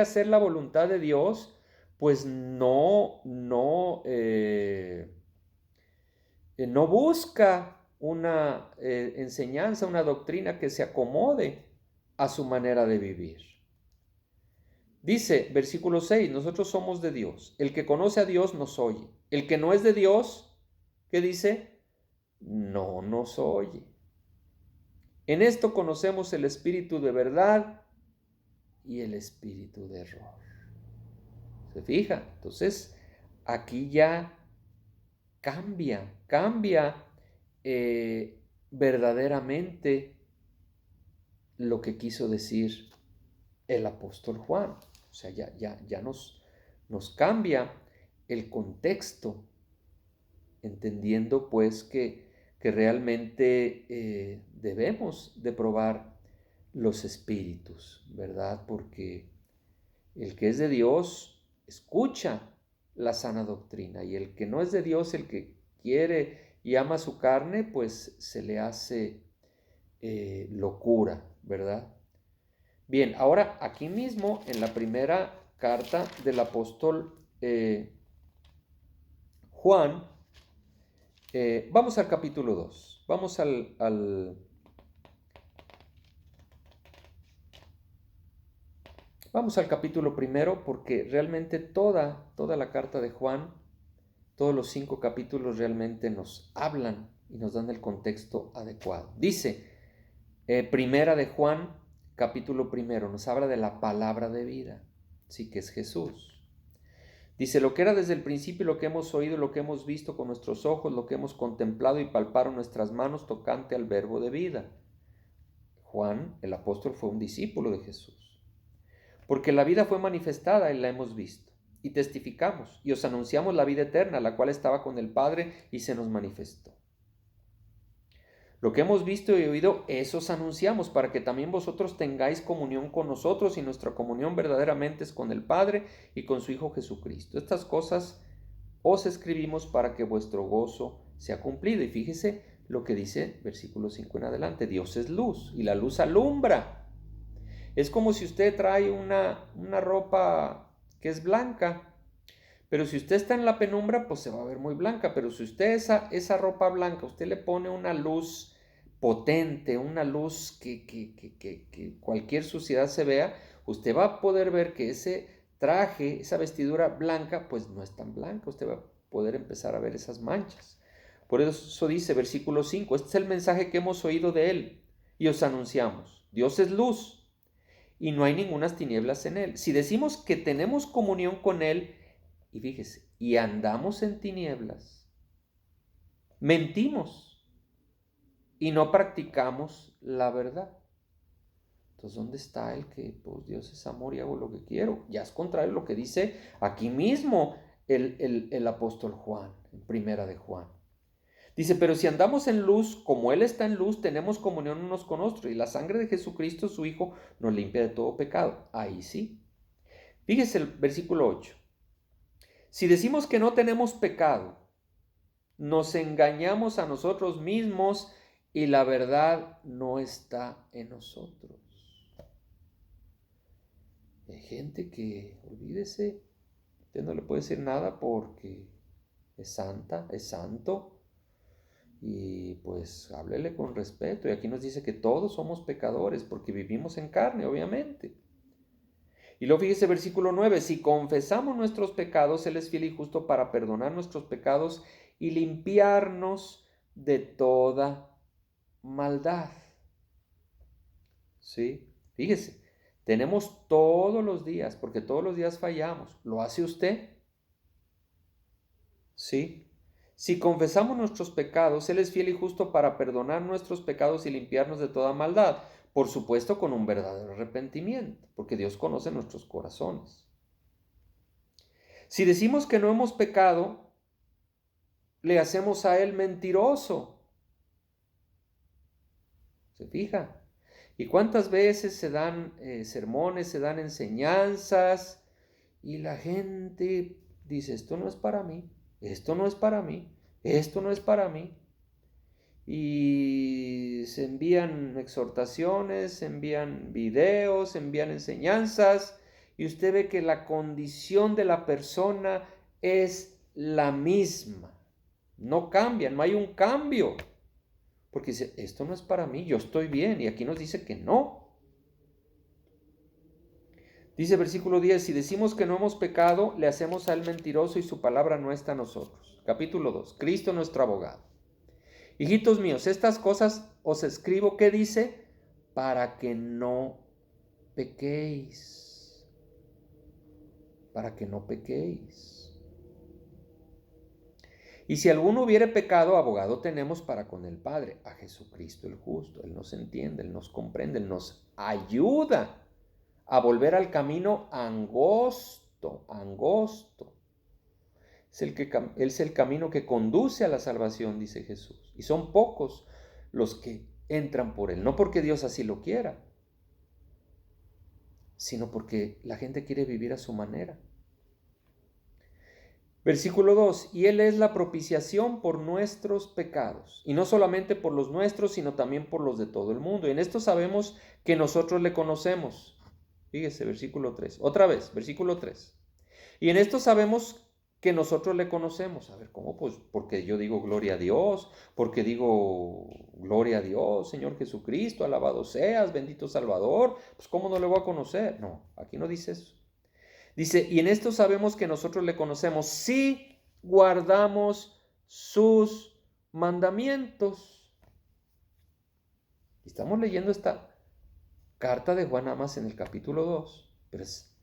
hacer la voluntad de Dios, pues no busca una enseñanza, una doctrina que se acomode a su manera de vivir. Dice, versículo 6, nosotros somos de Dios. El que conoce a Dios nos oye. El que no es de Dios, ¿qué dice? No nos oye. En esto conocemos el espíritu de verdad y el espíritu de error. ¿Se fija? Entonces, aquí ya cambia verdaderamente lo que quiso decir el apóstol Juan. O sea, ya nos cambia el contexto, entendiendo pues que realmente debemos de probar los espíritus, ¿verdad? Porque el que es de Dios escucha la sana doctrina, y el que no es de Dios, el que quiere y ama su carne, pues se le hace locura, ¿verdad? Bien, ahora aquí mismo en la primera carta del apóstol Juan, vamos al capítulo 2, vamos vamos al capítulo primero, porque realmente toda la carta de Juan, todos los 5 capítulos realmente nos hablan y nos dan el contexto adecuado. Dice, primera de Juan, capítulo primero, nos habla de la palabra de vida, sí, que es Jesús. Dice, lo que era desde el principio, lo que hemos oído, lo que hemos visto con nuestros ojos, lo que hemos contemplado y palparon nuestras manos tocante al verbo de vida. Juan, el apóstol, fue un discípulo de Jesús. Porque la vida fue manifestada y la hemos visto, y testificamos, y os anunciamos la vida eterna, la cual estaba con el Padre y se nos manifestó. Lo que hemos visto y oído, eso os anunciamos, para que también vosotros tengáis comunión con nosotros, y nuestra comunión verdaderamente es con el Padre y con su Hijo Jesucristo. Estas cosas os escribimos para que vuestro gozo sea cumplido. Y fíjese lo que dice versículo 5 en adelante. Dios es luz, y la luz alumbra. Es como si usted trae una ropa que es blanca, pero si usted está en la penumbra, pues se va a ver muy blanca. Pero si usted esa ropa blanca, usted le pone una luz potente, una luz que cualquier suciedad se vea, usted va a poder ver que ese traje, esa vestidura blanca, pues no es tan blanca. Usted va a poder empezar a ver esas manchas. Por eso dice versículo 5, este es el mensaje que hemos oído de él y os anunciamos. Dios es luz y no hay ningunas tinieblas en él. Si decimos que tenemos comunión con él, y fíjese, y andamos en tinieblas, mentimos y no practicamos la verdad. Entonces, ¿dónde está el que, pues Dios es amor y hago lo que quiero? Ya es contrario a lo que dice aquí mismo el apóstol Juan, en primera de Juan. Dice, pero si andamos en luz, como Él está en luz, tenemos comunión unos con otros, y la sangre de Jesucristo, su Hijo, nos limpia de todo pecado. Ahí sí. Fíjese el versículo 8. Si decimos que no tenemos pecado, nos engañamos a nosotros mismos y la verdad no está en nosotros. Hay gente que, olvídese, usted no le puede decir nada porque es santa, es santo, y pues háblele con respeto. Y aquí nos dice que todos somos pecadores porque vivimos en carne, obviamente. Y luego fíjese versículo 9, si confesamos nuestros pecados, Él es fiel y justo para perdonar nuestros pecados y limpiarnos de toda maldad. ¿Sí? Fíjese, tenemos todos los días, porque todos los días fallamos. ¿Lo hace usted? ¿Sí? Si confesamos nuestros pecados, Él es fiel y justo para perdonar nuestros pecados y limpiarnos de toda maldad. Por supuesto, con un verdadero arrepentimiento, porque Dios conoce nuestros corazones. Si decimos que no hemos pecado, le hacemos a Él mentiroso. ¿Se fija? ¿Y cuántas veces se dan sermones, se dan enseñanzas y la gente dice, esto no es para mí, esto no es para mí, esto no es para mí? Y se envían exhortaciones, se envían videos, se envían enseñanzas y usted ve que la condición de la persona es la misma. No cambia, no hay un cambio. Porque dice, esto no es para mí, yo estoy bien. Y aquí nos dice que no. Dice versículo 10, si decimos que no hemos pecado, le hacemos a él mentiroso y su palabra no está en nosotros. Capítulo 2, Cristo nuestro abogado. Hijitos míos, estas cosas os escribo, ¿qué dice? Para que no pequéis. Para que no pequéis. Y si alguno hubiere pecado, abogado tenemos para con el Padre, a Jesucristo el justo. Él nos entiende, Él nos comprende, Él nos ayuda a volver al camino angosto. Es el camino que conduce a la salvación, dice Jesús. Y son pocos los que entran por él. No porque Dios así lo quiera, sino porque la gente quiere vivir a su manera. Versículo 2, y Él es la propiciación por nuestros pecados, y no solamente por los nuestros, sino también por los de todo el mundo. Y en esto sabemos que nosotros le conocemos. Fíjese, versículo 3. Otra vez, versículo 3. Y en esto sabemos que nosotros le conocemos. A ver, ¿cómo? Pues porque yo digo gloria a Dios, porque digo gloria a Dios, Señor Jesucristo, alabado seas, bendito Salvador. Pues ¿cómo no le voy a conocer? No, aquí no dice eso. Dice, y en esto sabemos que nosotros le conocemos si guardamos sus mandamientos. Estamos leyendo esta carta de Juan nada más en el capítulo 2, pero es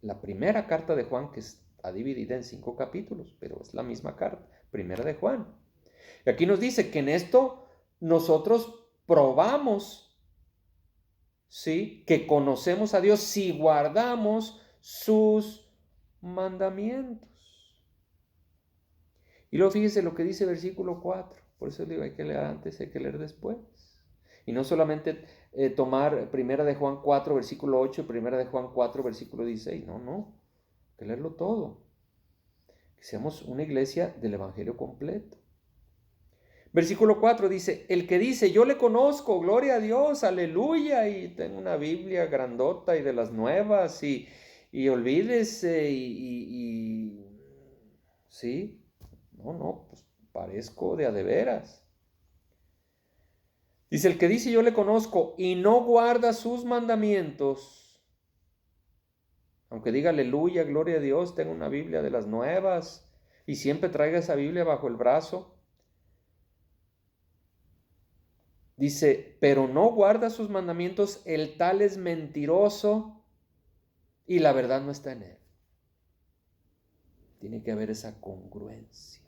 la primera carta de Juan que está dividida en 5 capítulos, pero es la misma carta, primera de Juan. Y aquí nos dice que en esto nosotros probamos, ¿sí?, que conocemos a Dios si guardamos sus mandamientos. Y luego fíjese lo que dice versículo 4. Por eso digo, hay que leer antes, hay que leer después. Y no solamente tomar primera de Juan 4, versículo 8, y primera de Juan 4, versículo 16. No, hay que leerlo todo. Que seamos una iglesia del evangelio completo. Versículo 4 dice, el que dice, yo le conozco, gloria a Dios, aleluya, y tengo una Biblia grandota y de las nuevas, y olvídese, sí, pues parezco de a de veras. Dice, el que dice yo le conozco y no guarda sus mandamientos, aunque diga aleluya, gloria a Dios, tengo una Biblia de las nuevas y siempre traiga esa Biblia bajo el brazo. Dice, pero no guarda sus mandamientos, el tal es mentiroso y la verdad no está en él. Tiene que haber esa congruencia.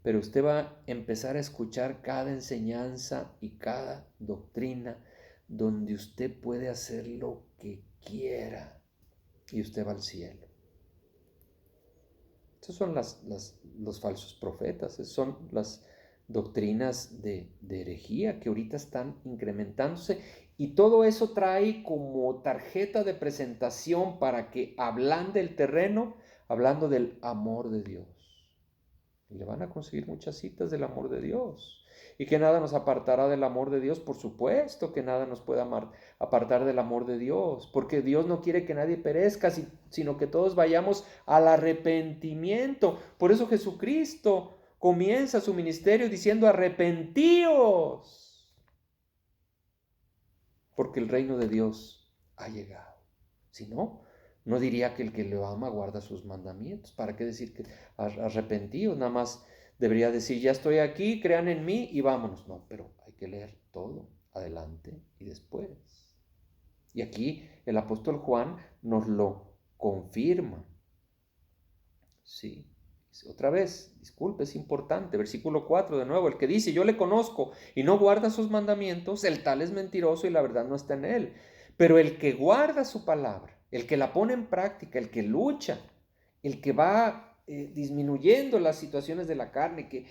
Pero usted va a empezar a escuchar cada enseñanza y cada doctrina donde usted puede hacer lo que quiera y usted va al cielo. Esas son los falsos profetas, esas son las doctrinas de herejía que ahorita están incrementándose, y todo eso trae como tarjeta de presentación para que ablande el terreno, hablando del amor de Dios. Y le van a conseguir muchas citas del amor de Dios. Y que nada nos apartará del amor de Dios. Por supuesto que nada nos puede apartar del amor de Dios. Porque Dios no quiere que nadie perezca, sino que todos vayamos al arrepentimiento. Por eso Jesucristo comienza su ministerio diciendo, arrepentíos. Porque el reino de Dios ha llegado. Si no, no diría que el que le ama guarda sus mandamientos. ¿Para qué decir que arrepentidos? Nada más debería decir, ya estoy aquí, crean en mí y vámonos. No, pero hay que leer todo, adelante y después. Y aquí el apóstol Juan nos lo confirma. Sí, otra vez, disculpe, es importante. Versículo 4 de nuevo, el que dice, yo le conozco y no guarda sus mandamientos, el tal es mentiroso y la verdad no está en él. Pero el que guarda su palabra, el que la pone en práctica, el que lucha, el que va disminuyendo las situaciones de la carne, que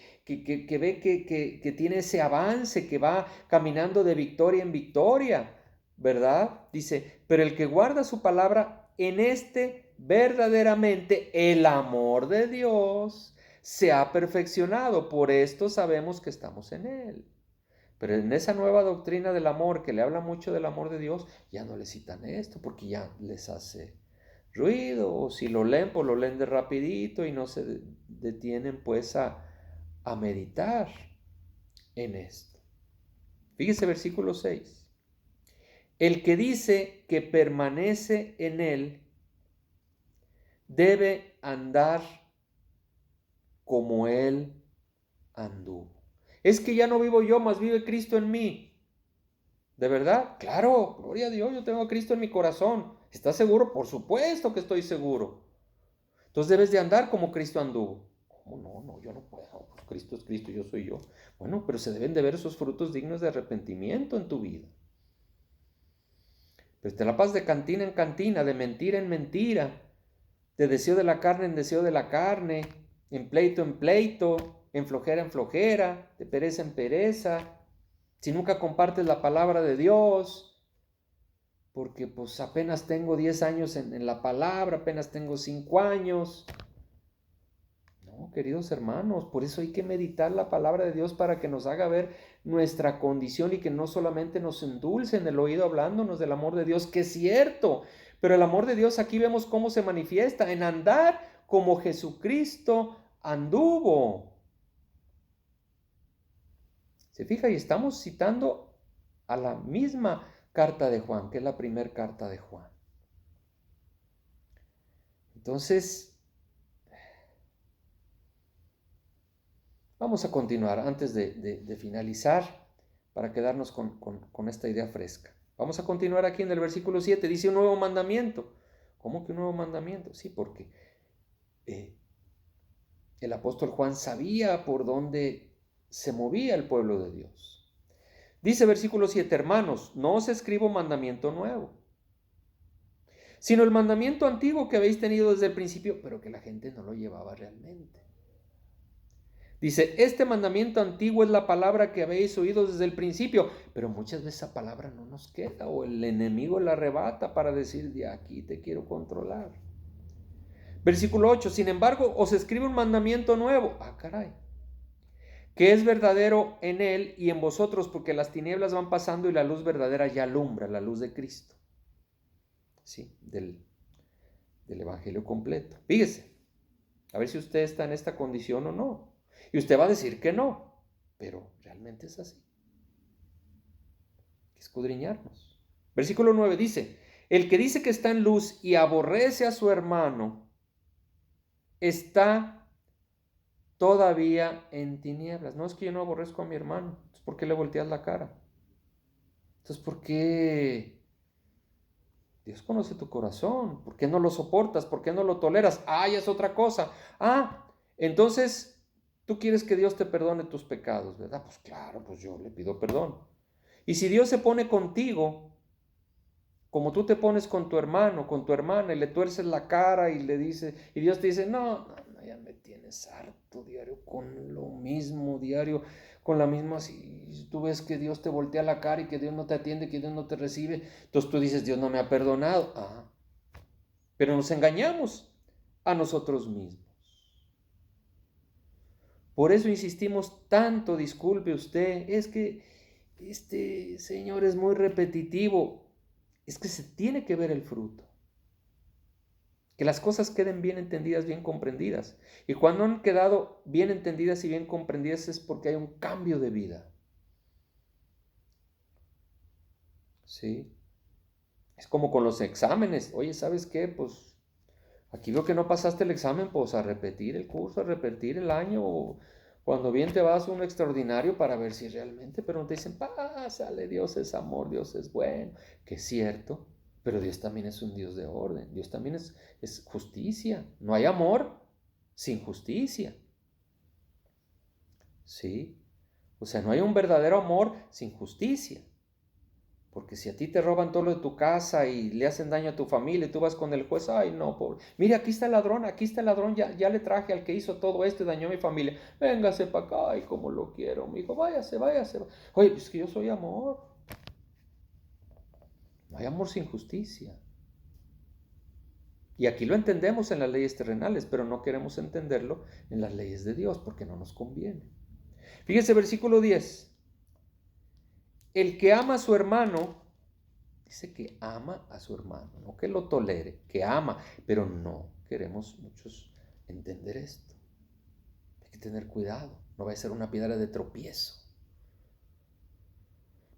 ve que tiene ese avance, que va caminando de victoria en victoria, ¿verdad? Dice, pero el que guarda su palabra, en este verdaderamente el amor de Dios se ha perfeccionado. Por esto sabemos que estamos en él. Pero en esa nueva doctrina del amor, que le habla mucho del amor de Dios, ya no le citan esto, porque ya les hace ruido, o si lo leen, pues lo leen de rapidito y no se detienen pues a meditar en esto. Fíjese versículo 6. El que dice que permanece en él debe andar como él anduvo. Es que ya no vivo yo, mas vive Cristo en mí. ¿De verdad? Claro, gloria a Dios, yo tengo a Cristo en mi corazón. ¿Estás seguro? Por supuesto que estoy seguro. Entonces debes de andar como Cristo anduvo. ¿Cómo no? No, yo no puedo. Cristo es Cristo, yo soy yo. Bueno, pero se deben de ver esos frutos dignos de arrepentimiento en tu vida. Pues te la pasas de cantina en cantina, de mentira en mentira, de deseo de la carne en deseo de la carne, en pleito, en flojera, de pereza en pereza. Si nunca compartes la palabra de Dios, porque pues apenas tengo 10 años en la palabra, apenas tengo 5 años. No, queridos hermanos, por eso hay que meditar la palabra de Dios para que nos haga ver nuestra condición y que no solamente nos endulce en el oído hablándonos del amor de Dios, que es cierto, pero el amor de Dios aquí vemos cómo se manifiesta en andar como Jesucristo anduvo. Se fija, y estamos citando a la misma carta de Juan, que es la primera carta de Juan. Entonces, vamos a continuar antes de finalizar para quedarnos con esta idea fresca. Vamos a continuar aquí en el versículo 7. Dice un nuevo mandamiento. ¿Cómo que un nuevo mandamiento? Sí, porque el apóstol Juan sabía por dónde se movía el pueblo de Dios. Dice versículo 7, hermanos, no os escribo mandamiento nuevo, sino el mandamiento antiguo que habéis tenido desde el principio, pero que la gente no lo llevaba realmente. Dice, este mandamiento antiguo es la palabra que habéis oído desde el principio, pero muchas veces esa palabra no nos queda o el enemigo la arrebata para decir, de aquí te quiero controlar. Versículo 8, sin embargo, os escribe un mandamiento nuevo. Ah, caray. Que es verdadero en él y en vosotros, porque las tinieblas van pasando y la luz verdadera ya alumbra, la luz de Cristo. Sí, del evangelio completo. Fíjese, a ver si usted está en esta condición o no. Y usted va a decir que no, pero realmente es así. Hay que escudriñarnos. Versículo 9 dice, el que dice que está en luz y aborrece a su hermano, está todavía en tinieblas. No es que yo no aborrezco a mi hermano, entonces ¿por qué le volteas la cara? Entonces, ¿por qué? Dios conoce tu corazón. ¿Por qué no lo soportas? ¿Por qué no lo toleras? Ah, ya es otra cosa. Ah, entonces tú quieres que Dios te perdone tus pecados, ¿verdad? Pues claro, pues yo le pido perdón. Y si Dios se pone contigo, como tú te pones con tu hermano, con tu hermana, y le tuerces la cara y le dice, y Dios te dice, no, ya me tienes harto diario con lo mismo, diario con la misma, si tú ves que Dios te voltea la cara y que Dios no te atiende, que Dios no te recibe, entonces tú dices, Dios no me ha perdonado. Ah, pero nos engañamos a nosotros mismos. Por eso insistimos tanto, disculpe usted, es que este Señor es muy repetitivo. Es que se tiene que ver el fruto. Que las cosas queden bien entendidas, bien comprendidas. Y cuando han quedado bien entendidas y bien comprendidas es porque hay un cambio de vida. ¿Sí? Es como con los exámenes. Oye, ¿sabes qué? Pues aquí veo que no pasaste el examen, pues a repetir el curso, a repetir el año. O cuando bien te vas a un extraordinario para ver si realmente, pero no te dicen, pásale, Dios es amor, Dios es bueno. Que es cierto. Pero Dios también es un Dios de orden. Dios también es justicia. No hay amor sin justicia. ¿Sí? O sea, no hay un verdadero amor sin justicia. Porque si a ti te roban todo lo de tu casa y le hacen daño a tu familia y tú vas con el juez, ay no, pobre. Mire, aquí está el ladrón, ya le traje al que hizo todo esto y dañó a mi familia. Véngase para acá, ay, como lo quiero, mi hijo, váyase. Oye, pues que yo soy amor. No hay amor sin justicia. Y aquí lo entendemos en las leyes terrenales, pero no queremos entenderlo en las leyes de Dios porque no nos conviene. Fíjese versículo 10. el que ama a su hermano, dice que ama a su hermano, no que lo tolere, que ama, pero no queremos muchos entender esto. Hay que tener cuidado, no vaya a ser una piedra de tropiezo.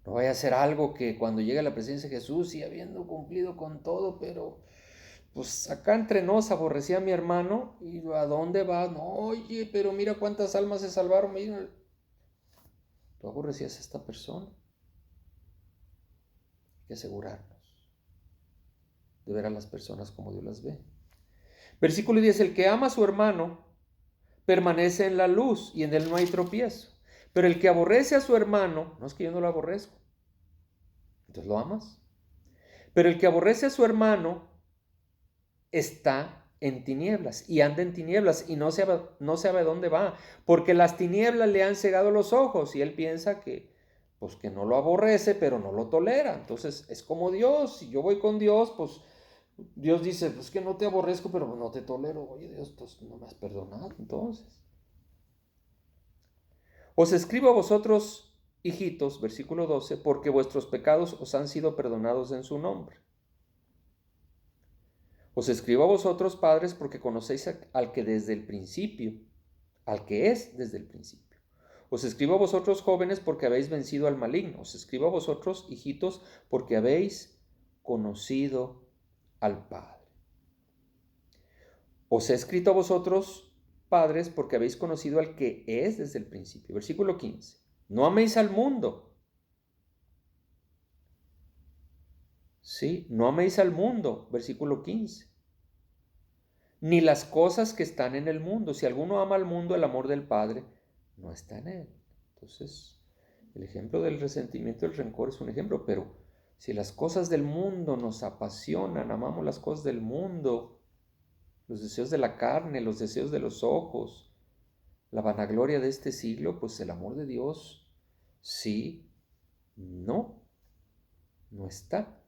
No vaya a ser algo que cuando llegue a la presencia de Jesús y habiendo cumplido con todo, pero pues acá entre nos aborrecía a mi hermano y ¿a dónde vas? No, oye, pero mira cuántas almas se salvaron. Mira, tú aborrecías a esta persona. Hay que asegurarnos de ver a las personas como Dios las ve. Versículo 10, el que ama a su hermano permanece en la luz y en él no hay tropiezo. Pero el que aborrece a su hermano, no es que yo no lo aborrezco, entonces lo amas. Pero el que aborrece a su hermano está en tinieblas y anda en tinieblas y no sabe dónde va, porque las tinieblas le han cegado los ojos y él piensa que, pues que no lo aborrece, pero no lo tolera. Entonces es como Dios, si yo voy con Dios, pues Dios dice, pues que no te aborrezco, pero no te tolero. Oye Dios, pues no me has perdonado entonces. Os escribo a vosotros, hijitos, versículo 12, porque vuestros pecados os han sido perdonados en su nombre. Os escribo a vosotros, padres, porque conocéis al que desde el principio, al que es desde el principio. Os escribo a vosotros, jóvenes, porque habéis vencido al maligno. Os escribo a vosotros, hijitos, porque habéis conocido al Padre. Os he escrito a vosotros, padres, porque habéis conocido al que es desde el principio. Versículo 15. No améis al mundo. Sí, no améis al mundo. Versículo 15. Ni las cosas que están en el mundo. Si alguno ama al mundo, el amor del Padre no está en él. Entonces, el ejemplo del resentimiento y el rencor es un ejemplo, pero si las cosas del mundo nos apasionan, amamos las cosas del mundo, los deseos de la carne, los deseos de los ojos, la vanagloria de este siglo, pues el amor de Dios, sí, no está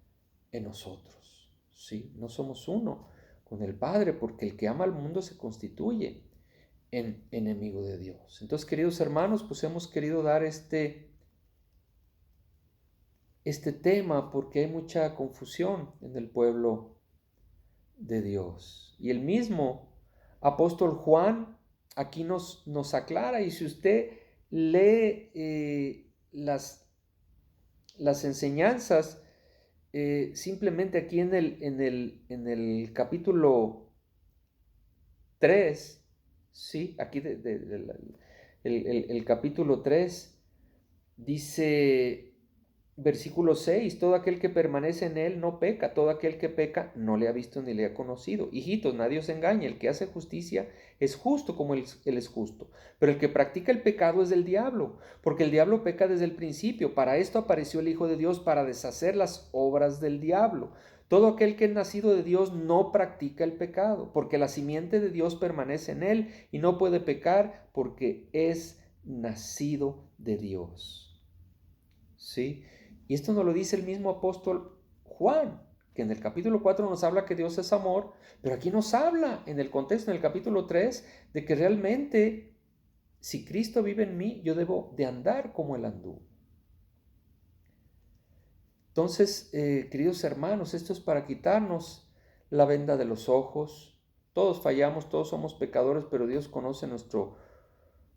en nosotros, sí, no somos uno con el Padre, porque el que ama al mundo se constituye en enemigo de Dios. Entonces, queridos hermanos, pues hemos querido dar este tema porque hay mucha confusión en el pueblo de Dios. Y el mismo apóstol Juan aquí nos aclara, y si usted lee las enseñanzas, simplemente aquí en el capítulo 3, ¿sí? Aquí el capítulo 3 dice, versículo 6, todo aquel que permanece en él no peca, todo aquel que peca no le ha visto ni le ha conocido. Hijitos, nadie os engañe, el que hace justicia es justo como él es justo, pero el que practica el pecado es del diablo, porque el diablo peca desde el principio. Para esto apareció el Hijo de Dios, para deshacer las obras del diablo. Todo aquel que es nacido de Dios no practica el pecado, porque la simiente de Dios permanece en él y no puede pecar porque es nacido de Dios. ¿Sí? Y esto nos lo dice el mismo apóstol Juan, que en el capítulo 4 nos habla que Dios es amor, pero aquí nos habla en el contexto, en el capítulo 3, de que realmente si Cristo vive en mí, yo debo de andar como Él anduvo. Entonces, queridos hermanos, esto es para quitarnos la venda de los ojos. Todos fallamos, todos somos pecadores, pero Dios conoce nuestro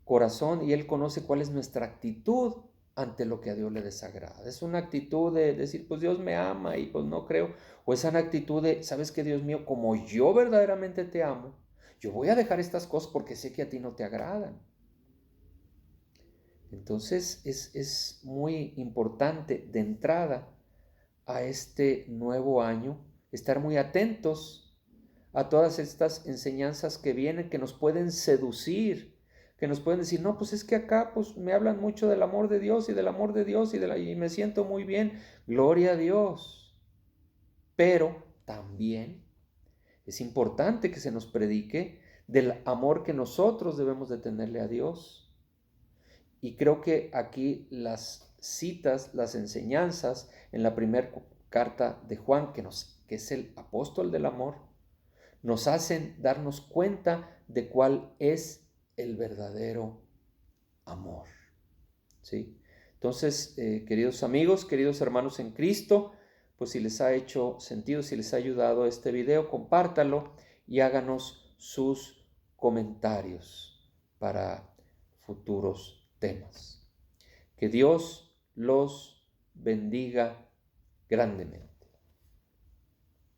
corazón y Él conoce cuál es nuestra actitud ante lo que a Dios le desagrada. Es una actitud de decir, pues Dios me ama y pues no creo. O es una actitud de, ¿sabes qué, Dios mío? Como yo verdaderamente te amo, yo voy a dejar estas cosas porque sé que a ti no te agradan. Entonces es muy importante de entrada a este nuevo año estar muy atentos a todas estas enseñanzas que vienen, que nos pueden seducir, que nos pueden decir, no, pues es que acá pues me hablan mucho del amor de Dios y del amor de Dios y me siento muy bien, gloria a Dios. Pero también es importante que se nos predique del amor que nosotros debemos de tenerle a Dios. Y creo que aquí las citas, las enseñanzas en la primera carta de Juan, que es el apóstol del amor, nos hacen darnos cuenta de cuál es el verdadero amor. ¿Sí? Entonces, queridos amigos, queridos hermanos en Cristo, pues si les ha hecho sentido, si les ha ayudado este video, compártalo y háganos sus comentarios para futuros temas. Que Dios los bendiga grandemente.